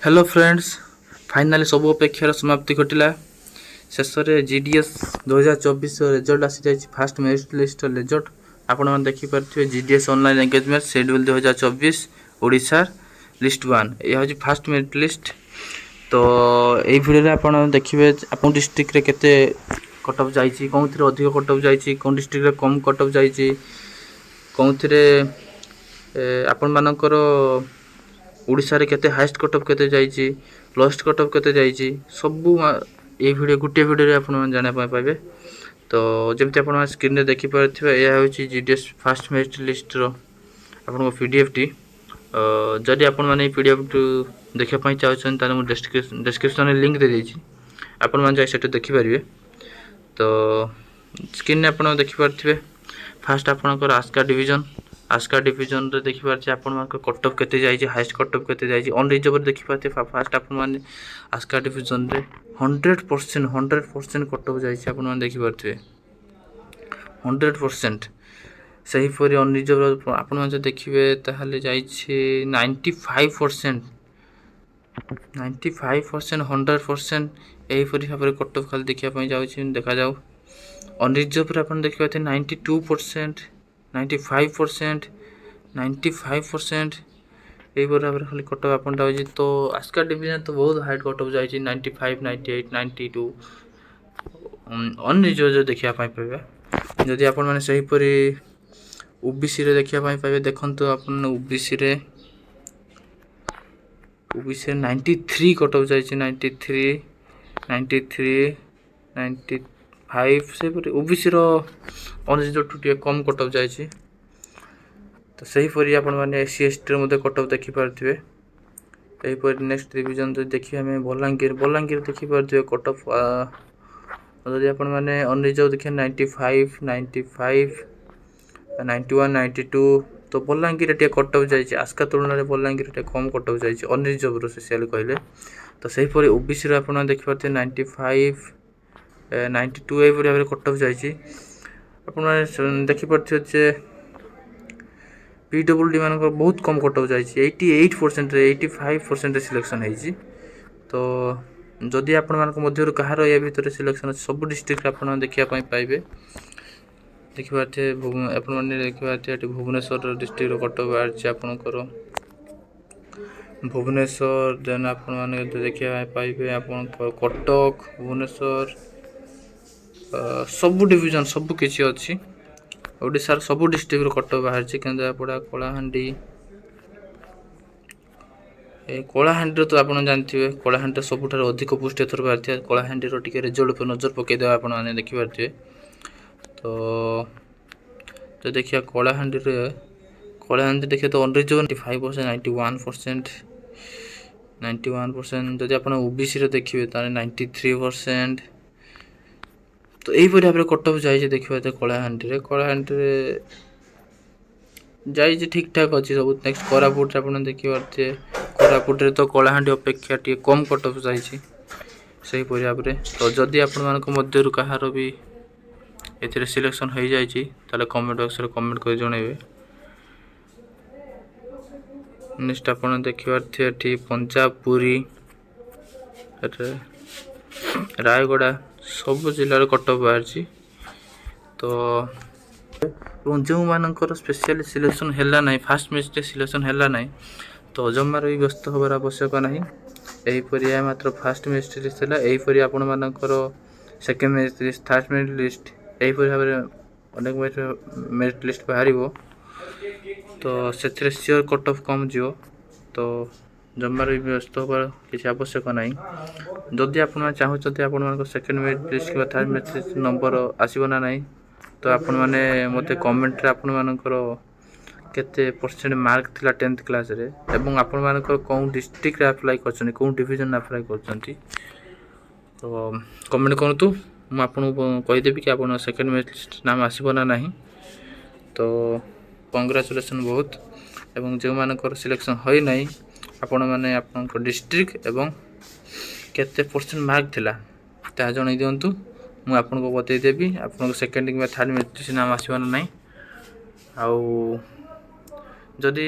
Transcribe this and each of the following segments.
Hello friends, finally सब अपेक्षार समाप्ति घटिला। शेष में जीडीएस 2024 रिजल्ट आसी जाइए। फास्ट मेरिट लिस्ट रिजल्ट आपण मैंने देखिपे GDS online engagement schedule 2024 Odisha list 1 यह हूँ फास्ट मेरिट लिस्ट। तो ये भिडियो आप देखिए आप डिस्ट्रिक्ट रे केते कट ऑफ जाइए, कौन थी अधिक कट ऑफ जाइए, कौन डिस्ट्रिक्ट रे कम कट ऑफ जाइए, कौन थी आपण मानकर ओडिशा रे केते हाईएस्ट कट ऑफ केते जाइए, लोएस्ट कट ऑफ केते जाइए, सबू ये वीडियो गोटे वीडियो आपन जाना पाइबे। तो जमती आप स्क्रीन रे देखि पारथिबे यह हूँ जीडीएस फास्ट मेरिट लिस्ट रो आपन पीडीएफ टी। जदि आपण माने पीडीएफ देखा पाई चाहछन ताले मु डिस्क्रिप्शन रे लिंक दे देछि, आपण मान जाय सेट देखि परिबे। तो स्क्रीन रे आपण देखि पारथिबे फास्ट आपनकर आस्का डिवीजन रे देखि पारछि आपण मान कट ऑफ केते जाइछि, हाईएस्ट कट ऑफ केते जाइछि। ऑन रिजर्व रे देखि पारथि फास्ट आपण माने आस्का डिवीजन रे 100% कट ऑफ जाइछि, आपण मान देखि पारथिबे 100%। सही परि ऑन रिजर्व आपण मान देखिबे ताहाले जाइछि 95%, 100% एही परि भाबरे कट ऑफ खाली देखिया पई जाउछि। देखा जाउ ऑन रिजर्व रे आपण देखिबे 92%, 95% এই বরাবর খালি কট অফ আপন যাଉଛି। তো আজকা ডিভিजन तो बहुत हाइट कट ऑफ जाइए 95, 98, 92 अन्य जो देखा पाइबे। जदि आपण माने सही परि ओबीसी रे देखा पाइबे, देखंतु आपण ओबीसी रे 93 कट ऑफ जाइए, 93, 93, 95 से परि ओबीसी रो अन्य जो टुटिए कम कट ऑफ जाइए। तो सही परि आपण माने एससी एसटी रे कट ऑफ देखि पारथिबे। एही परि नेक्स्ट डिवीजन जो देखि हमें बलांगीर देखि पारथिबे कट ऑफ। जदि आपण माने अनरिजर्व देखिए 95, 95, 91, 92 तो बलांगीर टे कट ऑफ जाइए। आस्का तुलना रे बलांगीर टे कम कट ऑफ जाइए अनरिजर्व रो स्पेशली कहले। तो सही परि ओबीसी रे आपण देखि पारथिबे 95, 92 एही परि कट ऑफ जाइए। आपण देखि पारथिबे जे पीडब्ल्यूडी मान बहुत कम कट ऑफ जाइए 88% रे 85% रे सिलेक्शन है। तो जदि आपण मान मध्य कहार या भितर सिलेक्शन सब डिस्ट्रिक्ट आपण देखिया पाइबे। देखि पारथे आपण माने देखि पारथे भुवनेश्वर डिस्ट्रिक्ट रो कट ऑफ बाहर आपनकर भुवनेश्वर। देन आपण माने देखिया पाइबे आपण कटक, भुवनेश्वर सब डिवीजन सब किछि अछि। ओडिशा सब डिस्ट्रिक्ट रो कट ऑफ बाहर केन्द्रापड़ा, कलाहांडी तो आप जानते कलाहांडी सबुठ अधिक पोस्ट एथर बाहर। कलाहांडी टिके रिजल्ट पर नजर पकईदे आप देखिपे। तो देखिए कलाहांडी देखिए तो अनरिजर्व 95%, 91% जदि आप ओबीसी देखिए 93%। तो यही भाव में कट ऑफ जाइए देखिए कलाहांडी जाइए ठीक ठाक अच्छी सब। नेक्स्ट कोरापुट आप देखिए कोरापुट रे तो कलाहांडी अपेक्षा टी कम कट ऑफ जाइए सही भाव में। तो जदि आपण मान मध्य कहार भी ए सिलेक्शन हो जाइए ताले कमेंट बॉक्स रे कमेंट कर जणेबे। नेक्स्ट आप देखिए पंजाब, पुरी, रायगड़ा सब जिलार कट ऑफ बाहर। तो जो मानकर स्पेशली सिलेक्शन हैला नहीं, फास्ट मेरिट सिलेक्शन हैला नहीं, तो जमार भी व्यस्त हबार आवश्यक नहीं। यही परि मात्र फास्ट मेरिट लिस्ट है। यही परि आपण मानकर second merit list, third merit list यही परि भाव में अनेक मेरिट लिस्ट बाहर। तो से सियोर कट ऑफ कम जीव। तो जमार भी व्यस्त हबार किसी आवश्यक नहीं। जदि आप चाहते आप सेकेंड मेरिट लिस्ट कि थर्ड मेरिट लिस्ट नंबर आसब ना नहीं, तो आपण माने मते कमेंट रे आपण मानकर केते परसेंट मार्क थिला 10th क्लास रे एवं आपण मानकर कोन डिस्ट्रिक्ट रे अप्लाई करछनी, कोन डिवीजन अप्लाई करछनी, तो कमेंट करतु। मु आपन कहि देबी कि आपण सेकेंड मेरिट लिस्ट नाम आसीबो ना नहीं। तो कांग्रेचुलेशन बहुत। एवं जो मानकर सिलेक्शन होई नहीं आपण माने आपन डिस्ट्रिक्ट एवं केते परसेंट मार्क थिला ता जणै दियंतु। मु आपन को बतै देबी आपन सेकेंड कि थर्ड मेरिट लिस्ट नाम आसीबो ना नहीं। आउ ଯଦି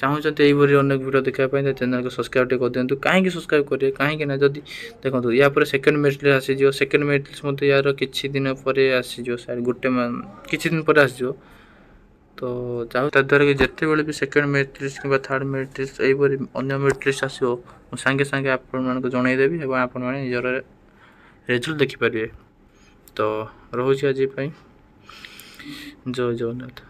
ଚାହୁଁଛନ୍ତି ଏଇଭଳି ଅନେକ ଭିଡ଼ିଓ ଦେଖିବା ପାଇଁ ତ ଚ୍ୟାନେଲକୁ ସବସ୍କ୍ରାଇବ୍ ଟିକେ କରିଦିଅନ୍ତୁ। କାହିଁକି ସବସ୍କ୍ରାଇବ୍ କରିବେ? କାହିଁକି ନା ଯଦି ଦେଖନ୍ତୁ ୟା ପରେ ସେକେଣ୍ଡ ମେରିଟ୍ ଲିଷ୍ଟ ଆସିଯିବ। ସେକେଣ୍ଡ ମେରିଟ୍ ଲିଷ୍ଟ ମଧ୍ୟ ୟାର କିଛି ଦିନ ପରେ ଆସିଯିବ, ସାର୍ କିଛି ଦିନ ପରେ ଆସିଯିବ। ତ ତା ଦ୍ୱାରା କି ଯେତେବେଳେ ବି ସେକେଣ୍ଡ ମେରିଟ୍ ଲିଷ୍ଟ କିମ୍ବା ଥାର୍ଡ଼ ମେରିଟ୍ ଲିଷ୍ଟ ଏହିପରି ଅନ୍ୟ ମେରିଟ୍ ଲିଷ୍ଟ ଆସିବ, ମୁଁ ସାଙ୍ଗେ ସାଙ୍ଗେ ଆପଣମାନଙ୍କୁ ଜଣାଇଦେବି ଏବଂ ଆପଣମାନେ ନିଜର ରେଜଲ୍ଟ ଦେଖିପାରିବେ। ତ ରହୁଛି ଆଜି ପାଇଁ, ଜୟ ଜଗନ୍ନାଥ।